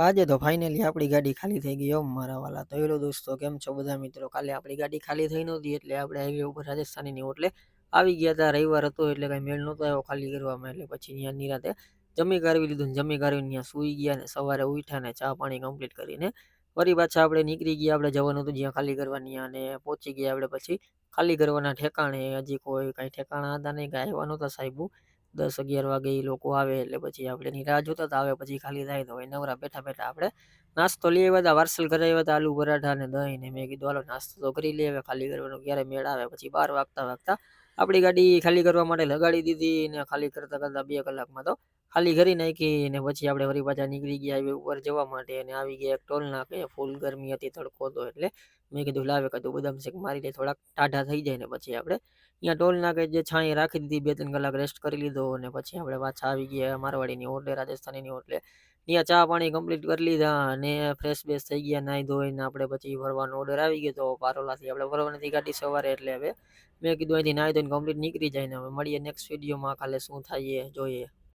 આજે તો ફાઇનલી આપણી ગાડી ખાલી થઈ ગઈ મારા વાલા. તો હેલો દોસ્તો, કેમ છો બધા મિત્રો? કાલે આપણી ગાડી ખાલી થઈ નહોતી એટલે આપણે હાઈવે ઉપર રાજસ્થાનીની હોટલે આવી ગયા હતા. રવિવાર હતો એટલે કાંઈ મેળ નહોતો આવ્યો ખાલી કરવામાં. એટલે પછી ત્યાં નિરાંતે જમી કારવી લીધું ને જમી કારવીને ત્યાં સૂઈ ગયા ને સવારે ઉઠ્યા ને ચા પાણી કમ્પ્લીટ કરીને ફરી પાછા આપણે નીકળી ગયા. આપણે જવાનું હતું જ્યાં ખાલી કરવાની અને પહોંચી ગયા આપણે પછી ખાલી કરવાના ઠેકાણે. હજી કોઈ કાંઈ ઠેકાણા હતા નહીં, કાંઈ આવ્યા નહોતા સાહેબુ. 10-11 વાગે એ લોકો આવે એટલે પછી આપણે એની રાહ જોતા હતા આવે પછી ખાલી થાય તો હવે નવરા બેઠા બેઠા આપણે નાસ્તો લઈ આવ્યા હતા. પાર્સલ કરાવ્યા હતા આલુ પરાઠા અને દહીં ને. મેં કીધું હાલો નાસ્તો તો કરી લઈએ, હવે ખાલી કરવાનો ક્યારે મેળ આવે. પછી 12 વાગતા આપણી ગાડી ખાલી કરવા માટે લગાડી દીધી ને ખાલી કરતા 2 કલાકમાં તો ખાલી કરી નાખી ને પછી આપણે વળી પાછા નીકળી ગયા હાઈવે ઉપર જવા માટે અને આવી ગયા એક ટોલ નાકે. ફૂલ ગરમી હતી, તડકો હતો એટલે મેં કીધું લાવે કાં તો બદામ શેક મારી લે, થોડાક ટાઢા થઈ જાય ને પછી આપણે અહીંયા ટોલ નાકે જે છાંય રાખી દીધી. 2-3 કલાક રેસ્ટ કરી લીધો અને પછી આપણે પાછા આવી ગયા મારવાડીની હોટલે, રાજસ્થાનીની હોટલે. ત્યાં ચા પાણી કમ્પ્લીટ કરી લીધા અને ફ્રેશ બેશ થઈ ગયા, નાહી ધોઈને આપણે પછી ફરવાનો ઓર્ડર આવી ગયો. તો પારોલાથી આપણે ફરવાની ગાડી સવારે એટલે હવે મેં કીધું અહીંથી નાહી ધોઈને કમ્પ્લીટ નીકળી જાય ને હવે મળીએ નેક્સ્ટ વિડીયોમાં. કાલે શું થાય એ જોઈએ.